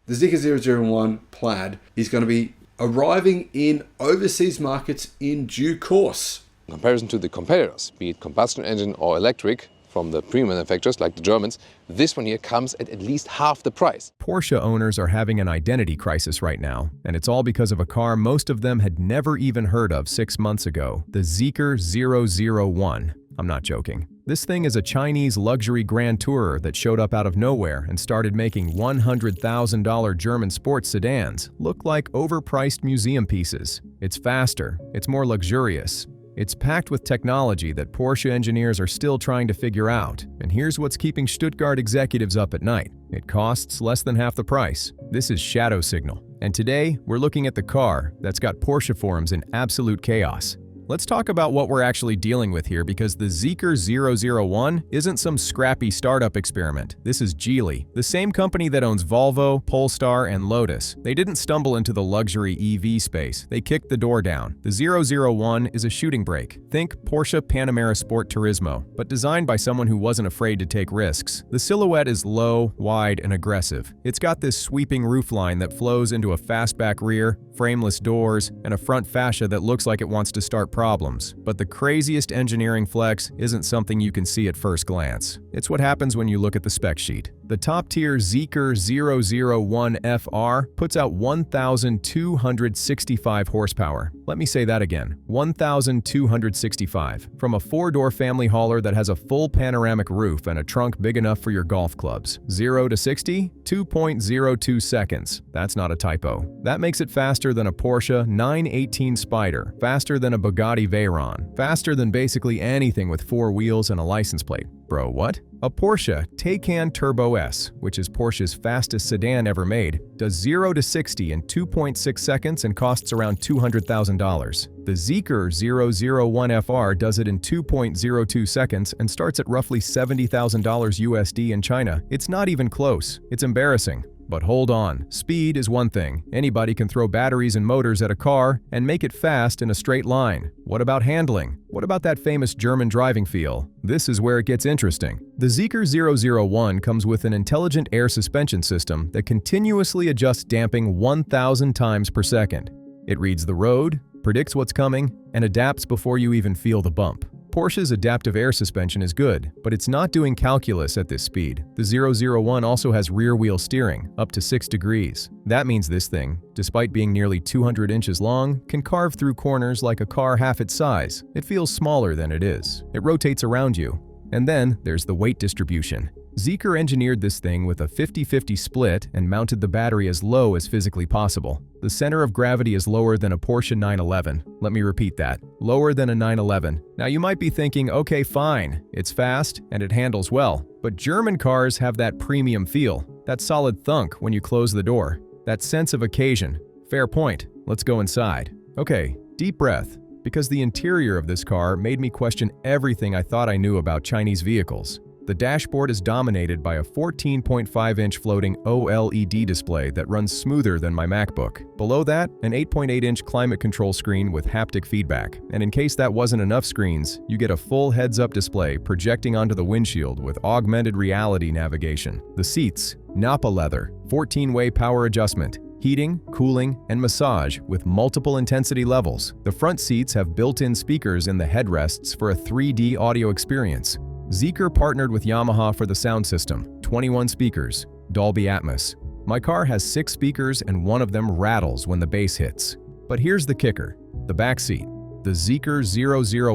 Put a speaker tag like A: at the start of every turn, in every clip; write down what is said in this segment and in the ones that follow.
A: The Zeekr 001 Plaid is going to be arriving in overseas markets in due course.
B: In comparison to the competitors, be it combustion engine or electric, from the premium manufacturers like the Germans, this one here comes at least half the price.
C: Porsche owners are having an identity crisis right now, and it's all because of a car most of them had never even heard of 6 months ago, the Zeekr 001. I'm not joking. This thing is a Chinese luxury grand tourer that showed up out of nowhere and started making $100,000 German sports sedans look like overpriced museum pieces. It's faster, it's more luxurious. It's packed with technology that Porsche engineers are still trying to figure out, and here's what's keeping Stuttgart executives up at night. It costs less than half the price. This is Shadow Signal, and today we're looking at the car that's got Porsche forums in absolute chaos. Let's talk about what we're actually dealing with here, because the Zeekr 001 isn't some scrappy startup experiment. This is Geely, the same company that owns Volvo, Polestar, and Lotus. They didn't stumble into the luxury EV space. They kicked the door down. The 001 is a shooting brake. Think Porsche Panamera Sport Turismo, but designed by someone who wasn't afraid to take risks. The silhouette is low, wide, and aggressive. It's got this sweeping roofline that flows into a fastback rear, frameless doors, and a front fascia that looks like it wants to start problems. But the craziest engineering flex isn't something you can see at first glance. It's what happens when you look at the spec sheet. The top-tier Zeekr 001 FR puts out 1,265 horsepower. Let me say that again, 1,265, from a 4-door family hauler that has a full panoramic roof and a trunk big enough for your golf clubs. 0 to 60, 2.02 seconds. That's not a typo. That makes it faster than a Porsche 918 Spyder, faster than a Bugatti Veyron, faster than basically anything with 4 wheels and a license plate. Bro, what? A Porsche Taycan Turbo S, which is Porsche's fastest sedan ever made, does 0 to 60 in 2.6 seconds and costs around $200,000. The Zeekr 001 FR does it in 2.02 seconds and starts at roughly $70,000 USD in China. It's not even close. It's embarrassing. But hold on, speed is one thing. Anybody can throw batteries and motors at a car and make it fast in a straight line. What about handling? What about that famous German driving feel? This is where it gets interesting. The Zeekr 001 comes with an intelligent air suspension system that continuously adjusts damping 1,000 times per second. It reads the road, predicts what's coming, and adapts before you even feel the bump. Porsche's adaptive air suspension is good, but it's not doing calculus at this speed. The 001 also has rear-wheel steering, up to 6 degrees. That means this thing, despite being nearly 200 inches long, can carve through corners like a car half its size. It feels smaller than it is. It rotates around you. And then there's the weight distribution. Zeekr engineered this thing with a 50-50 split and mounted the battery as low as physically possible. The center of gravity is lower than a Porsche 911. Let me repeat that. Lower than a 911. Now you might be thinking, okay, fine, it's fast and it handles well. But German cars have that premium feel, that solid thunk when you close the door, that sense of occasion. Fair point. Let's go inside. Okay, deep breath, because the interior of this car made me question everything I thought I knew about Chinese vehicles. The dashboard is dominated by a 14.5-inch floating OLED display that runs smoother than my MacBook. Below that, an 8.8-inch climate control screen with haptic feedback. And in case that wasn't enough screens, you get a full heads-up display projecting onto the windshield with augmented reality navigation. The seats, Nappa leather, 14-way power adjustment, heating, cooling, and massage with multiple intensity levels. The front seats have built-in speakers in the headrests for a 3D audio experience. Zeekr partnered with Yamaha for the sound system, 21 speakers, Dolby Atmos. My car has 6 speakers and one of them rattles when the bass hits. But here's the kicker, the back seat. The Zeekr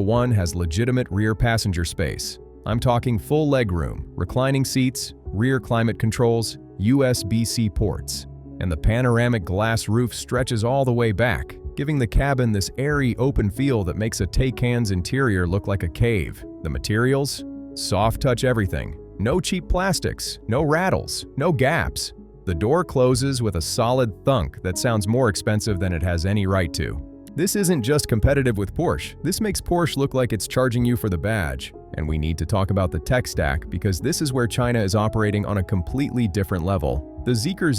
C: 001 has legitimate rear passenger space. I'm talking full legroom, reclining seats, rear climate controls, USB-C ports. And the panoramic glass roof stretches all the way back, giving the cabin this airy, open feel that makes a Taycan's interior look like a cave. The materials? Soft touch everything. No cheap plastics, no rattles, no gaps. The door closes with a solid thunk that sounds more expensive than it has any right to. This isn't just competitive with Porsche. This makes Porsche look like it's charging you for the badge. And we need to talk about the tech stack because this is where China is operating on a completely different level. The Zeekr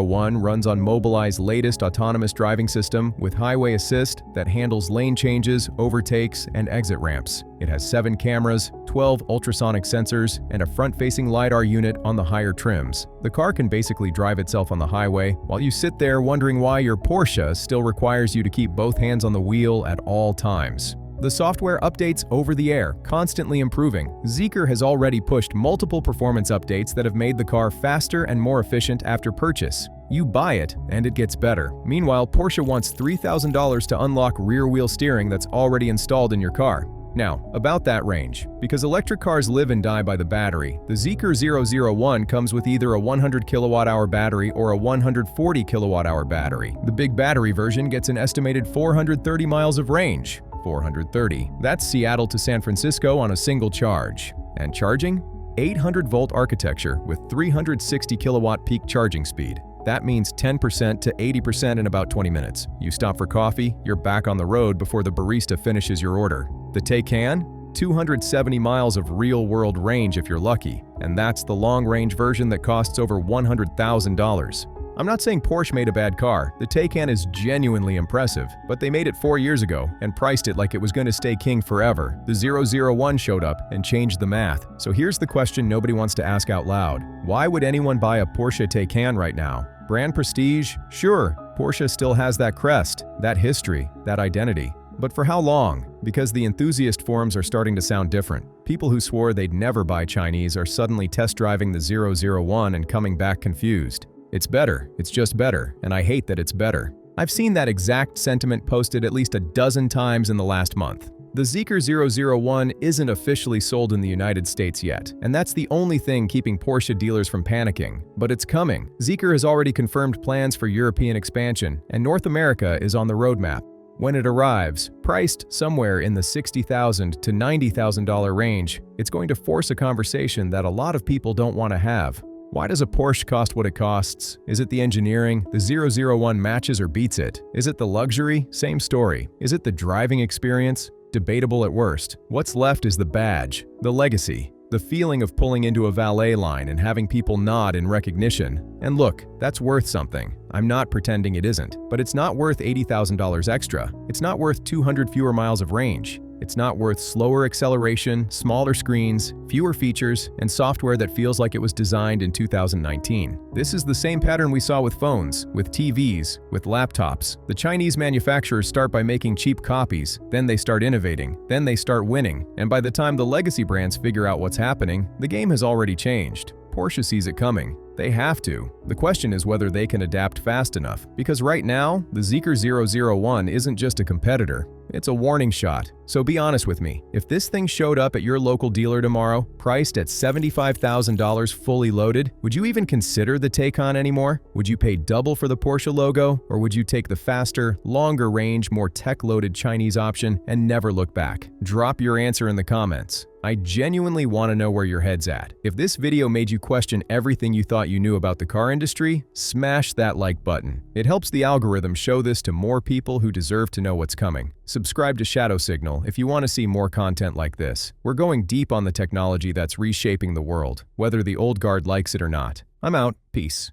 C: 001 runs on Mobileye's latest autonomous driving system with highway assist that handles lane changes, overtakes, and exit ramps. It has 7 cameras, 12 ultrasonic sensors, and a front-facing LiDAR unit on the higher trims. The car can basically drive itself on the highway while you sit there wondering why your Porsche still requires you to keep both hands on the wheel at all times. The software updates over the air, constantly improving. Zeekr has already pushed multiple performance updates that have made the car faster and more efficient after purchase. You buy it, and it gets better. Meanwhile, Porsche wants $3,000 to unlock rear-wheel steering that's already installed in your car. Now, about that range. Because electric cars live and die by the battery, the Zeekr 001 comes with either a 100 kWh battery or a 140 kWh battery. The big battery version gets an estimated 430 miles of range. 430. That's Seattle to San Francisco on a single charge. And charging? 800-volt architecture with 360 kilowatt peak charging speed. That means 10% to 80% in about 20 minutes. You stop for coffee, you're back on the road before the barista finishes your order. The Taycan? 270 miles of real-world range if you're lucky. And that's the long-range version that costs over $100,000. I'm not saying Porsche made a bad car. The Taycan is genuinely impressive, but they made it 4 years ago and priced it like it was going to stay king forever. The 001 showed up and changed the math. So here's the question nobody wants to ask out loud. Why would anyone buy a Porsche Taycan right now? Brand prestige? Sure, Porsche still has that crest, that history, that identity. But for how long? Because the enthusiast forums are starting to sound different. People who swore they'd never buy Chinese are suddenly test driving the 001 and coming back confused. It's better, it's just better, and I hate that it's better. I've seen that exact sentiment posted at least a dozen times in the last month. The Zeekr 001 isn't officially sold in the United States yet, and that's the only thing keeping Porsche dealers from panicking. But it's coming. Zeekr has already confirmed plans for European expansion, and North America is on the roadmap. When it arrives, priced somewhere in the $60,000 to $90,000 range, it's going to force a conversation that a lot of people don't want to have. Why does a Porsche cost what it costs? Is it the engineering? The 001 matches or beats it. Is it the luxury? Same story. Is it the driving experience? Debatable at worst. What's left is the badge, the legacy, the feeling of pulling into a valet line and having people nod in recognition. And look, that's worth something. I'm not pretending it isn't, but it's not worth $80,000 extra. It's not worth 200 fewer miles of range. It's not worth slower acceleration, smaller screens, fewer features, and software that feels like it was designed in 2019. This is the same pattern we saw with phones, with TVs, with laptops. The Chinese manufacturers start by making cheap copies, then they start innovating, then they start winning, and by the time the legacy brands figure out what's happening, the game has already changed. Porsche sees it coming. They have to. The question is whether they can adapt fast enough, because right now, the Zeekr 001 isn't just a competitor, it's a warning shot. So be honest with me, if this thing showed up at your local dealer tomorrow, priced at $75,000 fully loaded, would you even consider the Taycan anymore? Would you pay double for the Porsche logo, or would you take the faster, longer range, more tech-loaded Chinese option and never look back? Drop your answer in the comments. I genuinely want to know where your head's at. If this video made you question everything you thought you knew about the car industry, smash that like button. It helps the algorithm show this to more people who deserve to know what's coming. Subscribe to Shadow Signal if you want to see more content like this. We're going deep on the technology that's reshaping the world, whether the old guard likes it or not. I'm out. Peace.